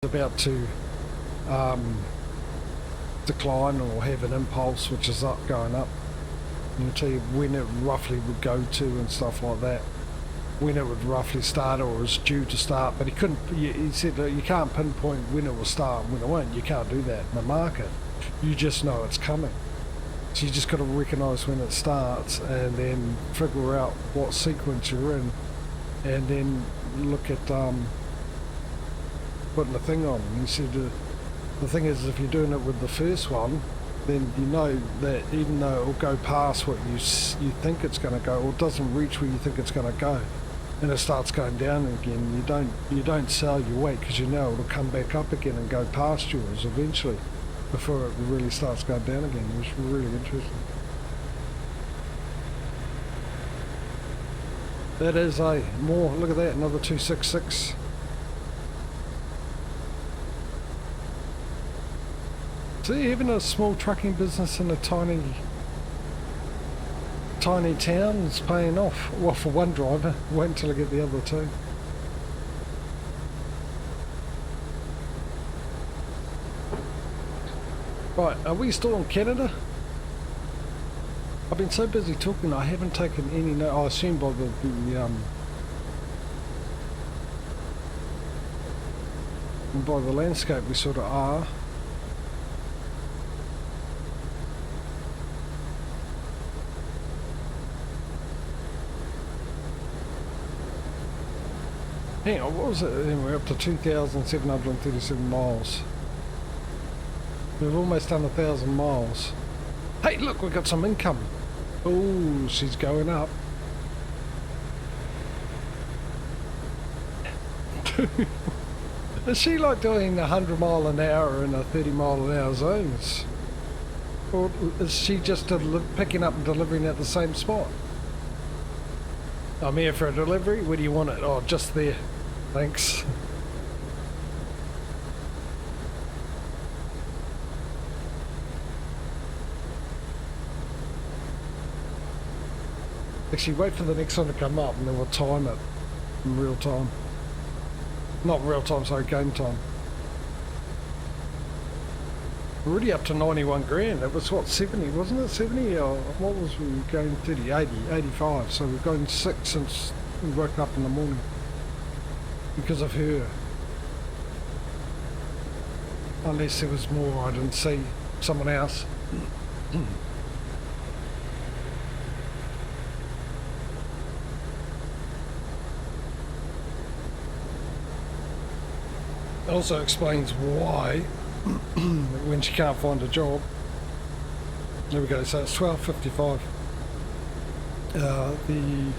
about to decline or have an impulse which is up, going up. And he'll tell you when it roughly would go to and stuff like that, when it would roughly start or is due to start. But he couldn't, he said that you can't pinpoint when it will start and when it won't. You can't do that in the market. You just know it's coming. So you just got to recognise when it starts and then figure out what sequence you're in, and then look at putting the thing on. And he said the thing is, if you're doing it with the first one, then you know that even though it will go past what you think it's going to go, or doesn't reach where you think it's going to go, and it starts going down again, you don't sell your weight because you know it'll come back up again and go past yours eventually before it really starts going down again. It was really interesting. That is a more, look at that, another 266. See, even a small trucking business in a tiny town is paying off. Well, for one driver, wait until I get the other two. Right, are we still in Canada? I've been so busy talking I haven't taken any note. I assume by the landscape we sort of are. Hang on, what was it? We're up to 2,737 miles. We've almost done 1,000 miles. Hey, look, we've got some income. Oh, she's going up. Is she like doing 100 mile an hour in a 30 mile an hour zones? Or is she just picking up and delivering at the same spot? I'm here for a delivery. Where do you want it? Oh, just there. Thanks. Actually, wait for the next one to come up and then we'll time it in real time. Not real time, sorry, game time. We're already up to 91 grand. It was what, 70, wasn't it? 70 or what was we going 30, 80, 85. So we've gone 6 since we woke up in the morning because of her. Unless there was more I didn't see. Someone else. It also explains why when she can't find a job. There we go, so it's 12.55. The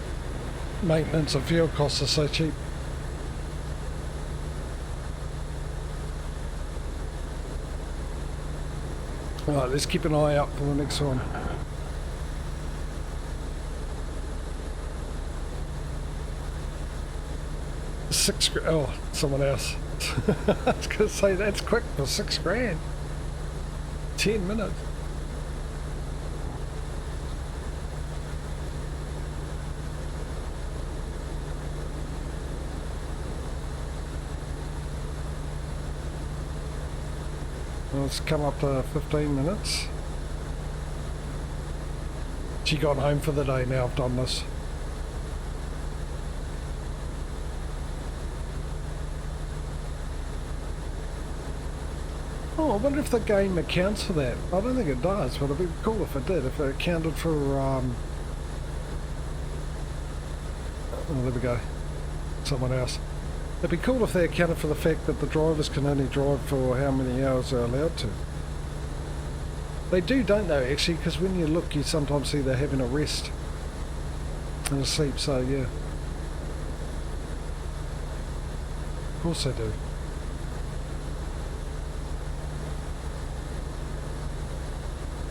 maintenance of fuel costs are so cheap. Alright, let's keep an eye out for the next one. Oh, someone else. I was going to say, that's quick for 6 grand. 10 minutes. Well, it's come up to 15 minutes. She gone home for the day now. I've done this. Oh, I wonder if the game accounts for that. I don't think it does, but it'd be cool if it did. If it accounted for, oh, there we go. Someone else. It'd be cool if they accounted for the fact that the drivers can only drive for how many hours they're allowed to. They do, don't they, actually? Because when you look, you sometimes see they're having a rest and a sleep, so yeah. Of course they do.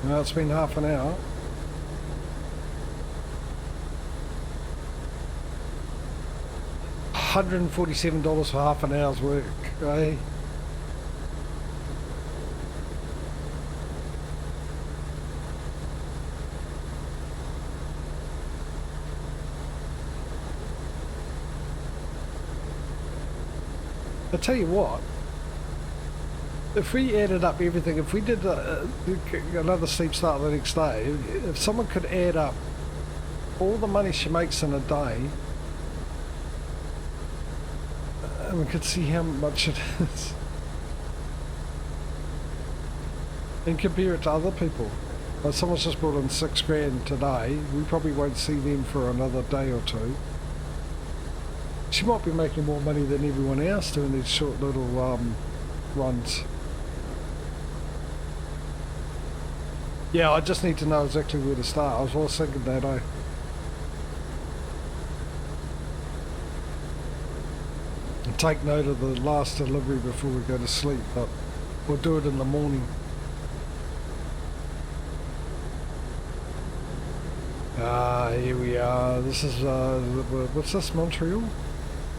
Well, it's been half an hour. $147 for half an hour's work, eh? I tell you what, If we added up everything, if we did another steep start the next day, if someone could add up all the money she makes in a day, and we could see how much it is, and compare it to other people. Like someone's just brought in $6 grand today, we probably won't see them for another day or two. She might be making more money than everyone else doing these short little runs. Yeah, I just need to know exactly where to start. I was thinking that, and take note of the last delivery before we go to sleep, but we'll do it in the morning. Here we are. This is, what's this, Montreal?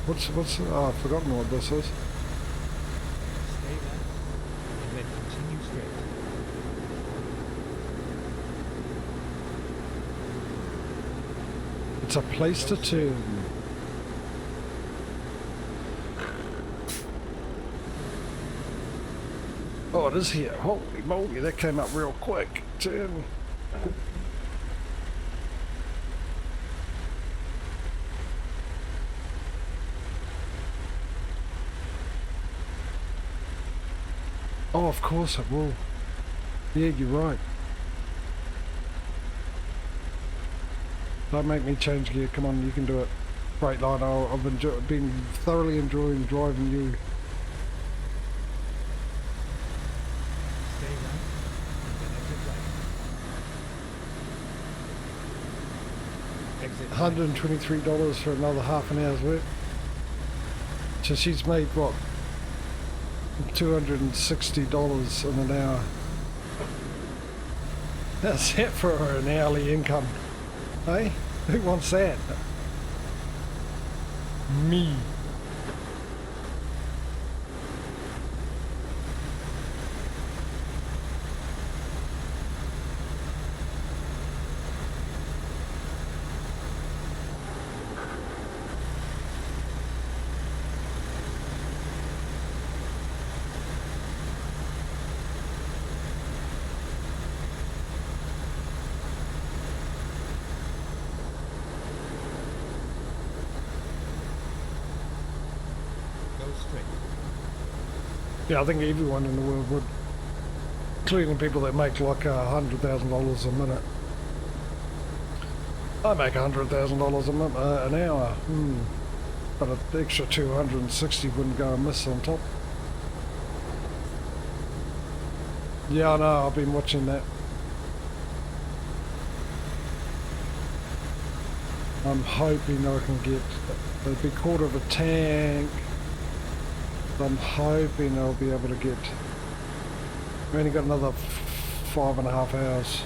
What's, oh, I've forgotten what this is. Stay left and then continue straight. It's a place to turn. Oh, it is here. Holy moly, that came up real quick. Turn. Oh, of course it will. Yeah, you're right. Don't make me change gear. Come on, you can do it. Great line. I've been thoroughly enjoying driving you. Stay right and then exit right. Exit right. $123 for another half an hour's work. So she's made what? $260 in an hour. That's it for an hourly income. Hey? Who wants that? Me. Yeah, I think everyone in the world would, including people that make like $100,000 a minute. I make $100,000 a minute, an hour, but an extra 260 wouldn't go amiss on top. Yeah, I know, I've been watching that. I'm hoping I can get a big quarter of a tank. I'm hoping I'll be able to get. We only got another 5.5 hours.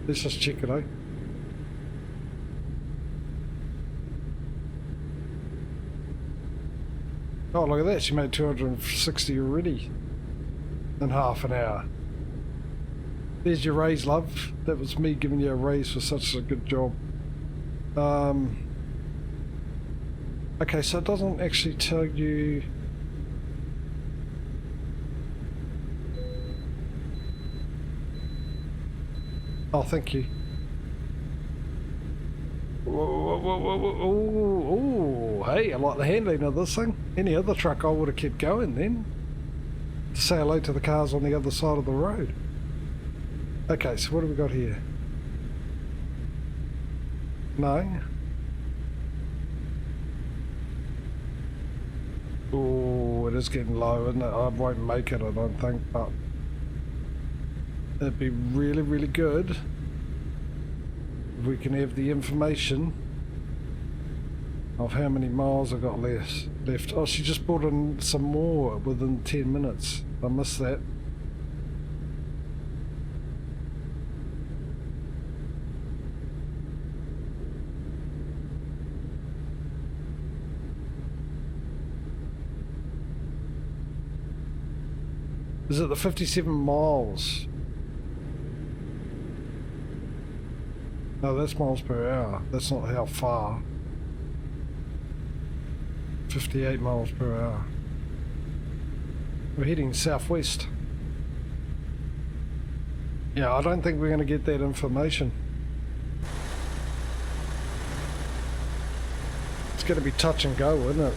Let's just check it out. Oh, look at that! She made 260 already in half an hour. There's your raise, love. That was me giving you a raise for such a good job. Okay, so it doesn't actually tell you. Oh, thank you. Whoa, whoa, whoa, whoa, whoa. Oh, hey, I like the handling of this thing. Any other truck I would have kept going then. To say hello to the cars on the other side of the road. Okay, so what have we got here? No. Oh, it is getting low, isn't it? I won't make it, I don't think, but it'd be really, really good if we can have the information of how many miles I got left. Oh, she just brought in some more within 10 minutes. I missed that. Is it the 57 miles? No, that's miles per hour. That's not how far. 58 miles per hour. We're heading southwest. Yeah, I don't think we're going to get that information. It's going to be touch and go, isn't it?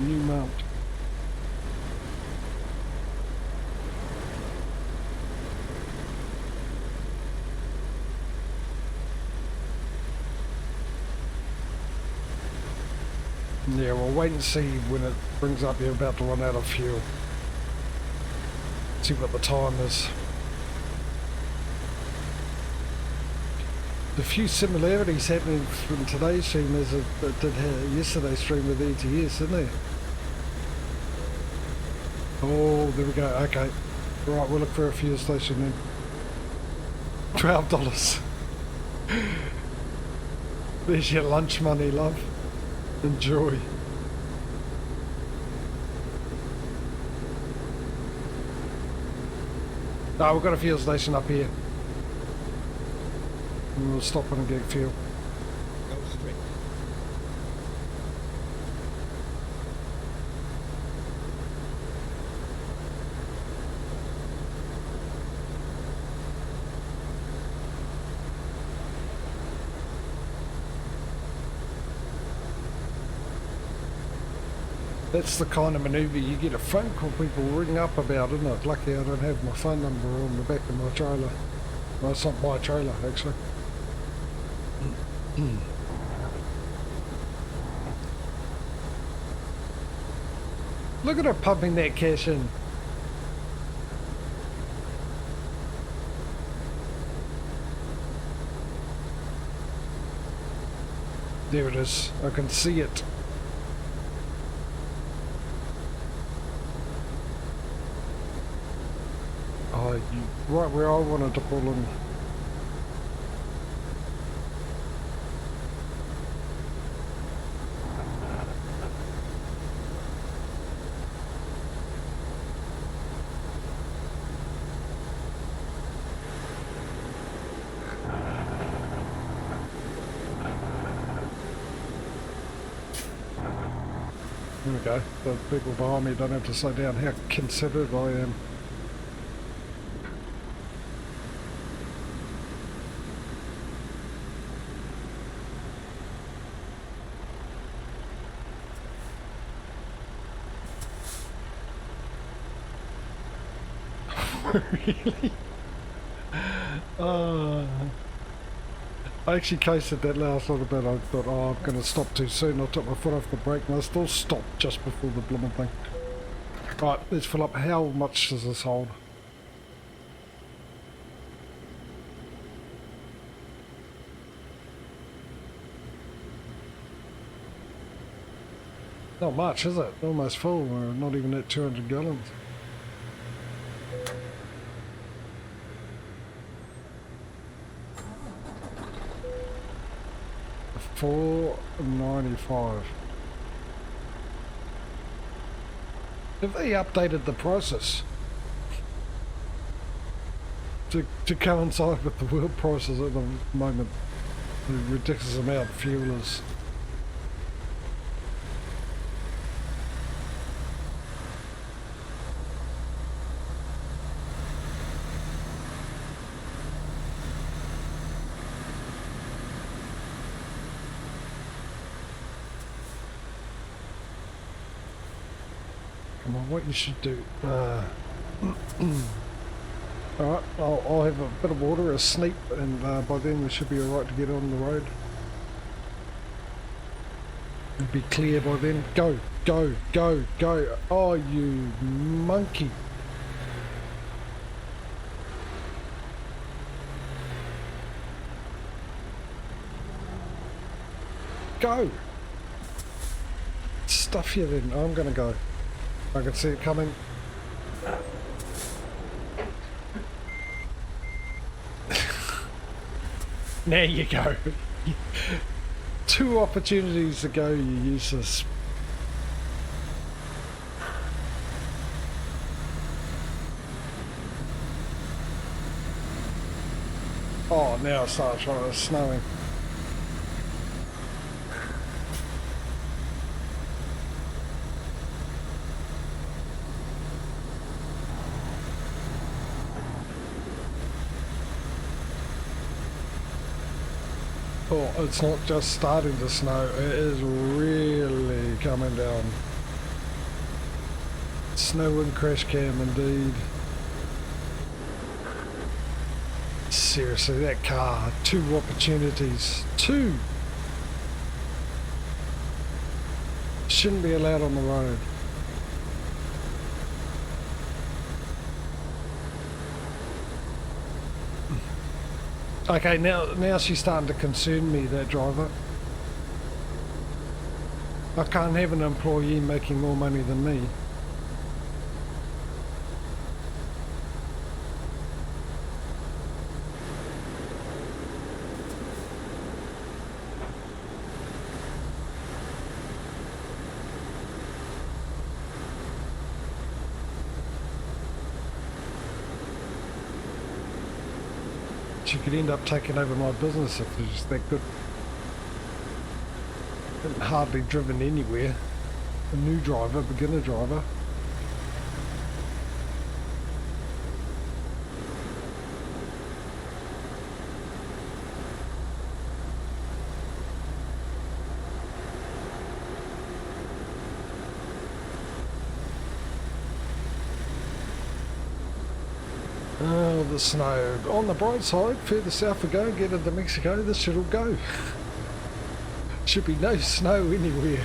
New mount. Yeah, we'll wait and see when it brings up you're about to run out of fuel. See what the time is. A few similarities happening from today's stream as it did yesterday's stream with ATS, isn't there? Oh, there we go. Okay. Right, we'll look for a fuel station then. $12. There's your lunch money, love. Enjoy. Oh, we've got a fuel station up here. We'll stop and get fuel. Go straight. That's the kind of manoeuvre you get a phone call people ring up about, isn't it? Lucky I don't have my phone number on the back of my trailer. Well, it's not my trailer, actually. Look at her pumping that cash in. There it is. I can see it. Oh, right where I wanted to pull in. There we go. The people behind me don't have to slow down. How considerate I am. Really? I actually coasted that last little bit. I thought, oh, I'm going to stop too soon. I took my foot off the brake and I still stopped just before the blooming thing. Right, let's fill up. How much does this hold? Not much, is it? Almost full. We're not even at 200 gallons. $4.95. Have they updated the prices to coincide with the world prices at the moment? The ridiculous amount of fuel is. What you should do. Alright, I'll have a bit of water, a sleep, and by then we should be alright to get on the road. It'll be clear by then. Go, go, go, go. Oh, you monkey. Go. Stuff you then. I'm gonna go. I can see it coming. There you go. 2 opportunities ago, you useless. Oh, now it starts snowing. Oh, it's not just starting to snow, it is really coming down. Snow and crash cam indeed. Seriously, that car, 2 opportunities. 2! Shouldn't be allowed on the road. Okay, now she's starting to concern me, that driver. I can't have an employee making more money than me. She could end up taking over my business if she's that good. Hardly driven anywhere. A new driver, beginner driver. Oh, the snow. On the bright side, further south we go, get into Mexico, this should all go. Should be no snow anywhere.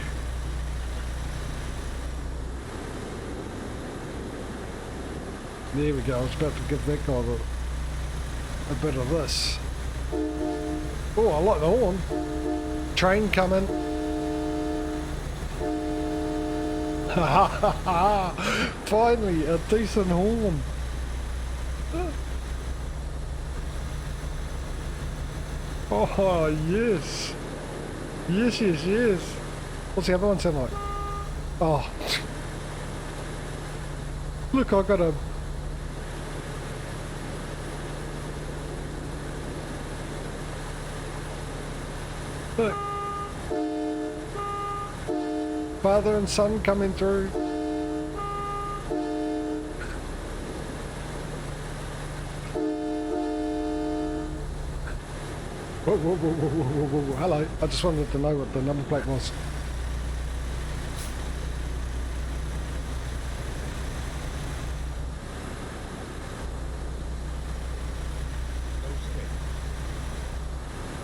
There we go, I was about to give that guy a bit of this. Oh, I like the horn. Train coming. Ha ha ha! Finally, a decent horn. Oh, yes. Yes, yes, yes. What's the other one sound like? Oh. Look, I got a... Look. Father and son coming through. Whoa, whoa, whoa, whoa, whoa, whoa, whoa. Hello. I just wanted to know what the number plate was.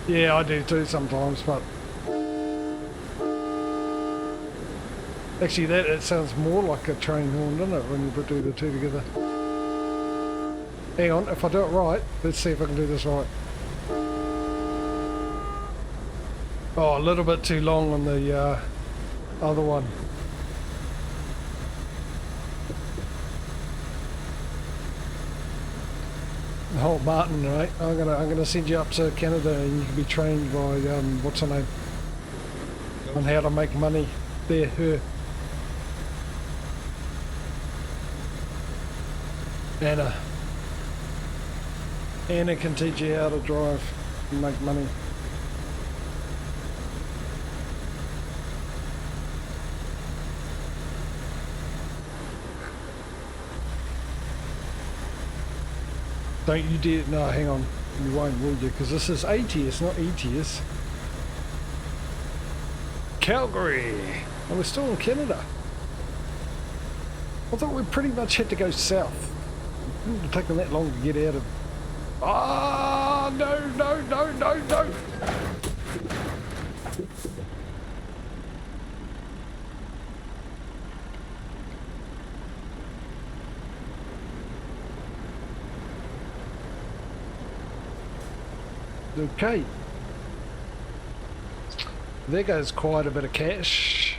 Yeah, I do too sometimes, but... Actually, it sounds more like a train horn, doesn't it, when you do the 2 together? Hang on, if I do it right, let's see if I can do this right. Oh, a little bit too long on the other one. Oh, Martin, right? I'm gonna send you up to Canada, and you can be trained by what's her name, on how to make money there. Her. Anna can teach you how to drive and make money. Don't you dare, no, hang on, you won't, will you? Because this is ATS, not ETS. Calgary! And we're still in Canada. I thought we pretty much had to go south. It wouldn't have taken that long to get out of... Ah, no, no, no, no, no! Okay. There goes quite a bit of cash.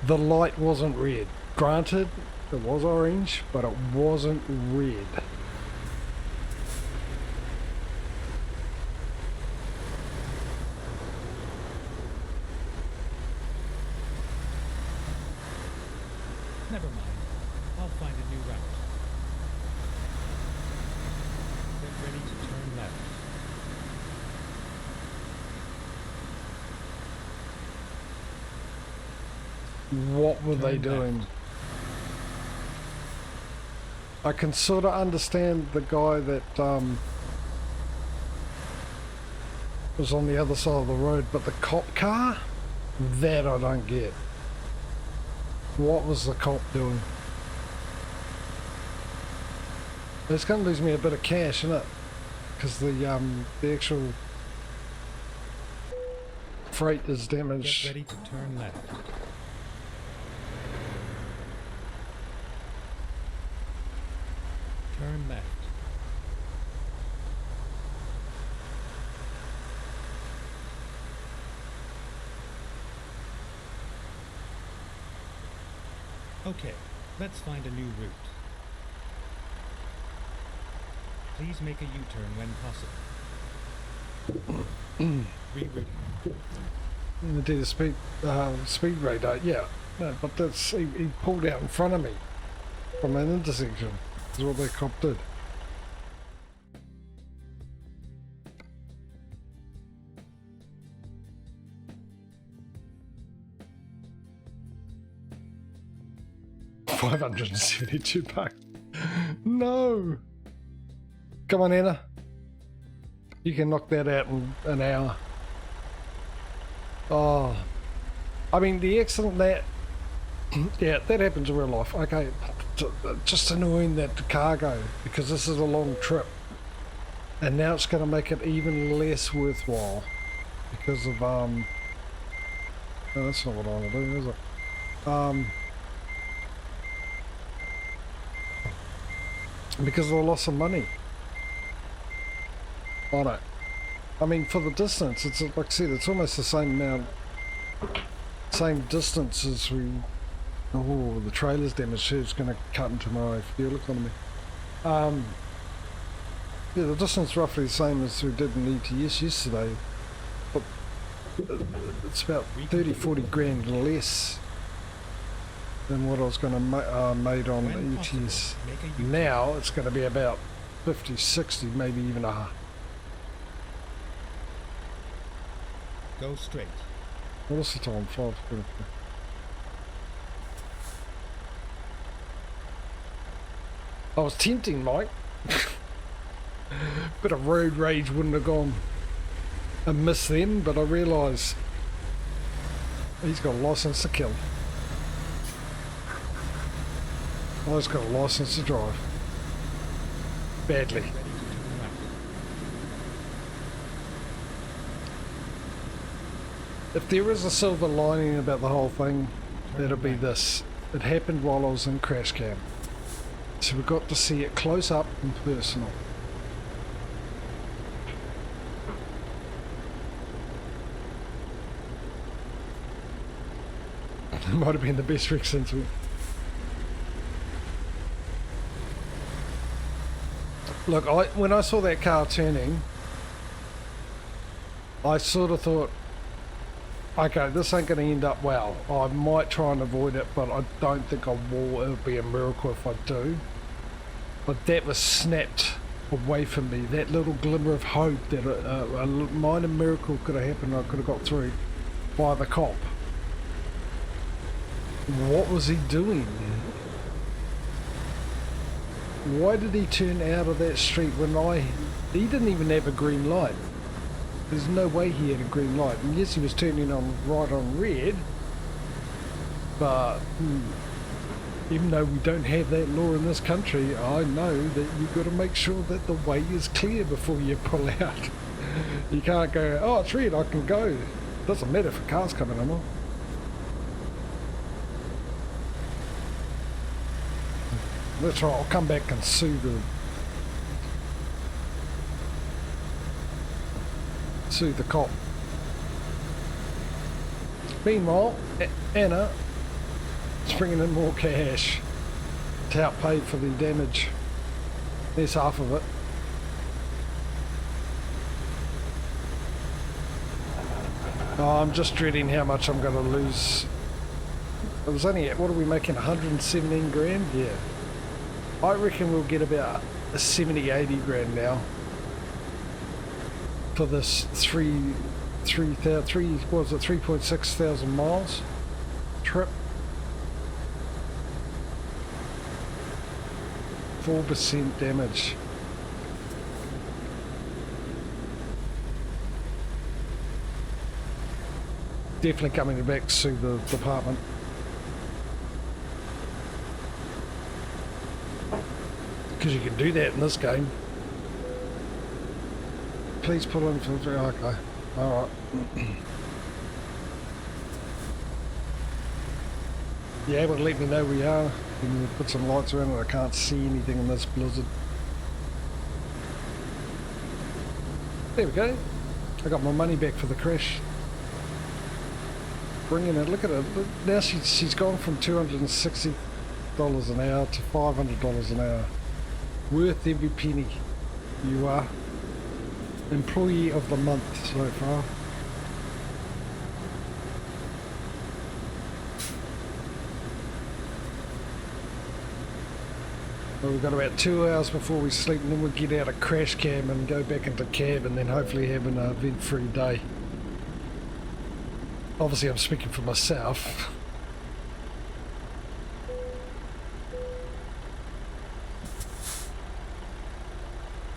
The light wasn't red. Granted, it was orange, but it wasn't red. Never mind. I'll find a new route. Get ready to turn left. What were they Turn doing? left. I can sort of understand the guy that was on the other side of the road, but the cop car? That I don't get. What was the cop doing? It's going to lose me a bit of cash, isn't it? Because the actual freight is Get damaged. ready to turn left. Turn left. Okay, let's find a new route. Please make a U-turn when possible. Rerouting. I did a speed radar, yeah. No, but that's he pulled out in front of me from an intersection. That's what that cop did. $572. No. Come on, Anna. You can knock that out in an hour. Oh, I mean the accident that, yeah, that happens in real life. Okay, just annoying that cargo because this is a long trip, and now it's going to make it even less worthwhile because of no, that's not what I want to do, is it? Because of the loss of money on it. I mean, for the distance, it's like I said, it's almost the same amount, same distance as we. Oh, the trailer's damaged. It's going to cut into my fuel economy. Yeah, the distance roughly the same as we did in ETS yesterday, but it's about 30-40 grand less than what I was going to made on When ETS. possible, make a U-turn. Now it's going to be about 50-60, maybe even a. Go straight. What's the time? 5. I was tempting, Mike. Bit of road rage wouldn't have gone amiss then, but I realise he's got a licence to kill. I've got a licence to drive. Badly. Ready to turn left. If there is a silver lining about the whole thing, Turn that'll be right. this. It happened while I was in crash cam. So we got to see it close up and personal. It might have been the best wreck since we... Look, when I saw that car turning, I sort of thought, okay, this ain't going to end up well. I might try and avoid it, but I don't think I will. It'll be a miracle if I do. But that was snapped away from me. That little glimmer of hope that a minor miracle could have happened, I could have got through by the cop. What was he doing? Why did he turn out of that street when he didn't even have a green light? There's no way he had a green light. And yes, he was turning on right on red, but even though we don't have that law in this country, I know that you've got to make sure that the way is clear before you pull out. You can't go, oh, it's red, I can go. Doesn't matter if a car's coming along. That's right, I'll come back and sue the cop. Meanwhile, Anna It's bringing in more cash to help pay for the damage. There's half of it. Oh, I'm just dreading how much I'm going to lose. It was only, what are we making, 117 grand? Yeah. I reckon we'll get about 70, 80 grand now for this 3.6 thousand miles trip. 4% damage. Definitely coming back to the department. Because you can do that in this game. Please pull in for... Okay. Alright. You able to let me know where you are? Can you put some lights around it? I can't see anything in this blizzard. There we go. I got my money back for the crash. Bringing it. Look at it. Now she's gone from $260 an hour to $500 an hour. Worth every penny. You are. Employee of the month so far. Well, we've got about 2 hours before we sleep, and then we'll get out of crash cam and go back into cab, and then hopefully have an event-free day. Obviously I'm speaking for myself.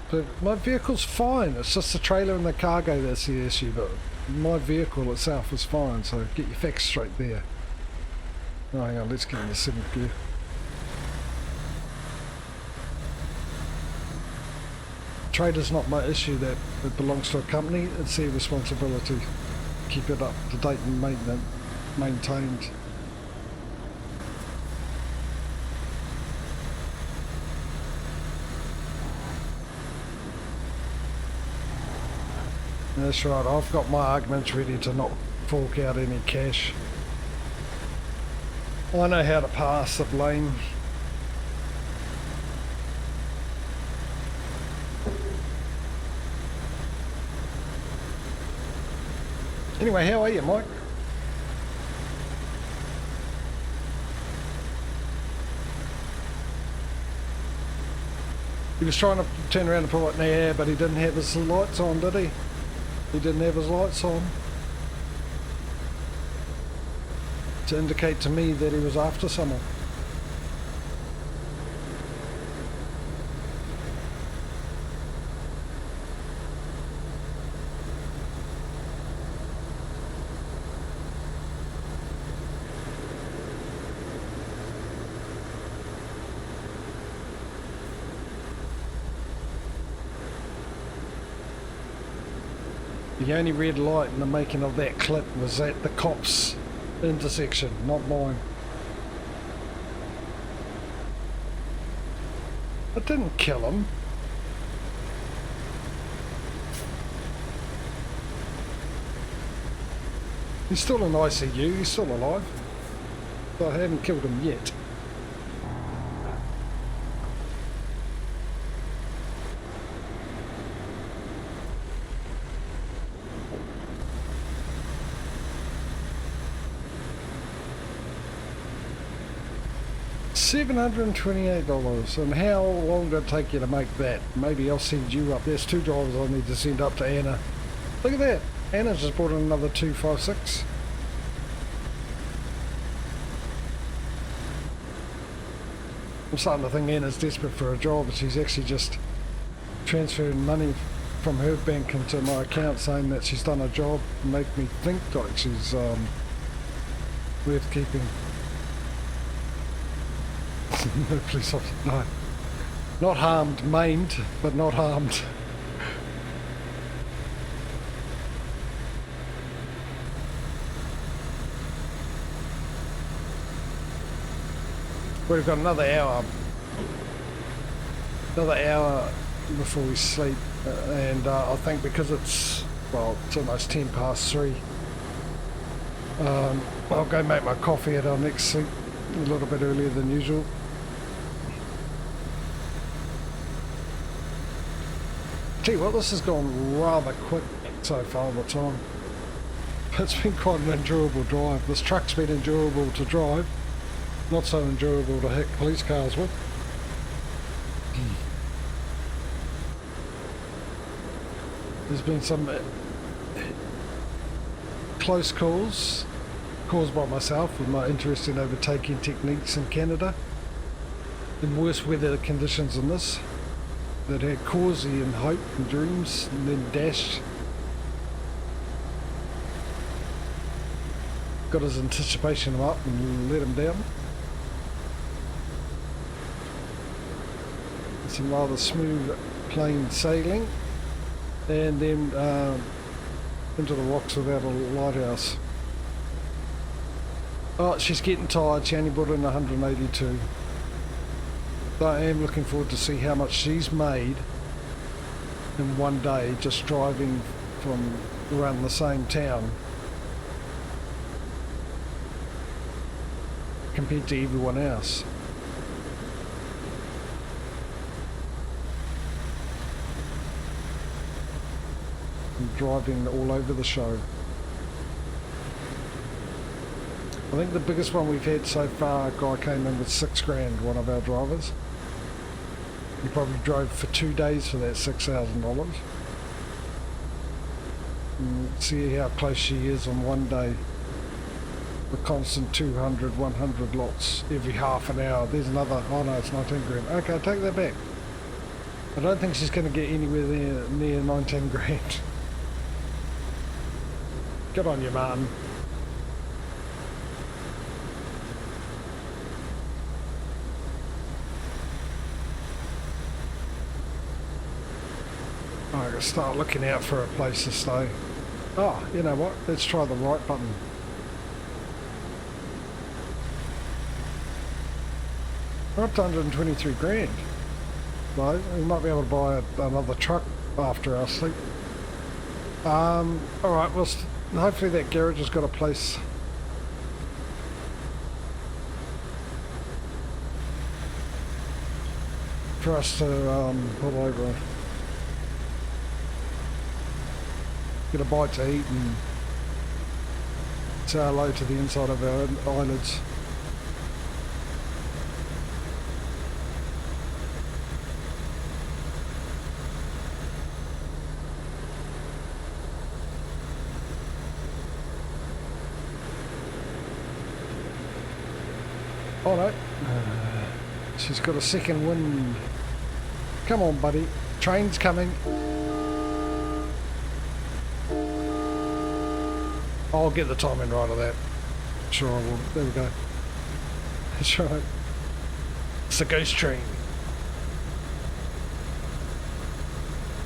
But my vehicle's fine, it's just the trailer and the cargo that's the issue, but my vehicle itself is fine, so get your facts straight there. Oh, hang on, let's get in the 7th gear. Trailer's not my issue, that it belongs to a company, it's their responsibility. Keep it up to date and maintained. That's right, I've got my arguments ready to not fork out any cash. I know how to pass the blame. Anyway, how are you, Mike? He was trying to turn around and pull it now, but he didn't have his lights on, did he? He didn't have his lights on. To indicate to me that he was after someone. The only red light in the making of that clip was at the cops intersection, not mine. It didn't kill him. He's still in ICU, he's still alive. But I haven't killed him yet. $728, and how long did it take you to make that? Maybe I'll send you up. There's 2 drivers I need to send up to Anna. Look at that. Anna just brought in another 256. I'm starting to think Anna's desperate for a job, but she's actually just transferring money from her bank into my account, saying that she's done a job, and make me think like she's worth keeping. No police officer, no. Not harmed, maimed, but not harmed. We've got another hour before we sleep, and I think because it's, well, it's almost 10 past 3, I'll go make my coffee at our next sleep A little bit earlier than usual. Tell you what, this has gone rather quick so far the time. It's been quite an endurable drive. This truck's been endurable to drive, not so endurable to hit police cars with. There's been some close calls caused by myself with my interest in overtaking techniques in Canada in worse weather conditions than this, that had causey and hope and dreams and then dashed. Got his anticipation up and let him down. Some rather smooth plain sailing, and then into the rocks without a lighthouse. Oh, she's getting tired. She only brought in 182. So I am looking forward to see how much she's made in one day just driving from around the same town compared to everyone else. And driving all over the show. I think the biggest one we've had so far, a guy came in with $6,000, one of our drivers. He probably drove for 2 days for that $6,000. See how close she is on one day. The constant 200, 100 lots every half an hour. There's another, oh no, it's 19 grand. Okay, I'll take that back. I don't think she's going to get anywhere near 19 grand. Good on you, Martin. I gotta start looking out for a place to stay. Oh, you know what? Let's try the right button. We're up to 123 grand. So we might be able to buy another truck after our sleep. Alright, well, hopefully that garage has got a place. For us to pull over. Get a bite to eat and say hello to the inside of our eyelids. Oh no, she's got a second wind. Come on buddy, train's coming. I'll get the timing right of that. Sure I will. There we go. That's right. It's a ghost train.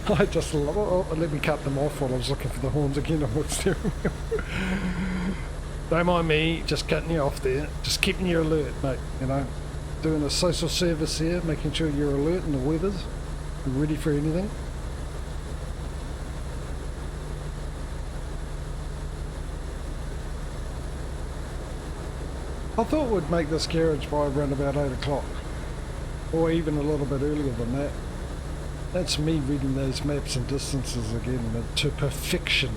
I just love it. Oh, let me cut them off while I was looking for the horns again on my steering wheel. Don't mind me just cutting you off there. Just keeping you alert, mate. You know, doing a social service here, making sure you're alert in the weathers and ready for anything. I thought we'd make this garage by around about 8 o'clock, or even a little bit earlier than that. That's me reading those maps and distances again to perfection.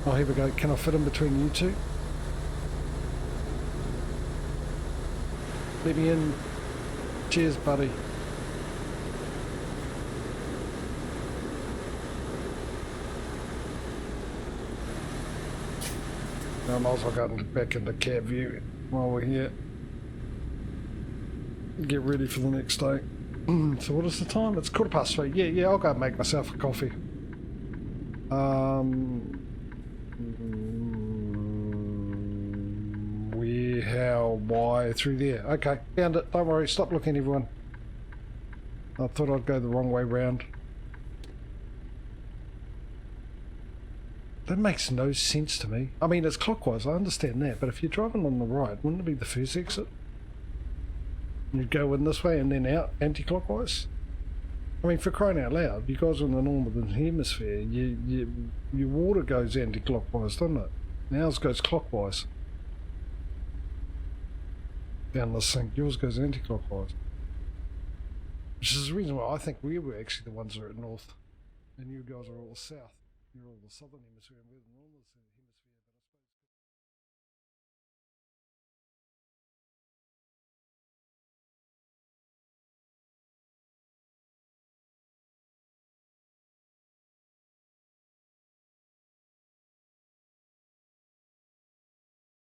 Oh, here we go. Can I fit in between you two? Let me in. Cheers, buddy. I might as well go back into cab view while we're here. Get ready for the next day. So what is the time? It's 3:15. Yeah, I'll go make myself a coffee. Where, how, why, through there. Okay, found it. Don't worry, stop looking everyone. I thought I'd go the wrong way round. That makes no sense to me. I mean, it's clockwise, I understand that, but if you're driving on the right, wouldn't it be the first exit? You'd go in this way and then out anti-clockwise? I mean, for crying out loud, you guys are in the northern hemisphere, your water goes anti-clockwise, doesn't it? And ours goes clockwise. down the sink. Yours goes anti-clockwise. Which is the reason why I think we were actually the ones that are at north. And you guys are all south. You're all the southern hemisphere and we're the northern hemisphere.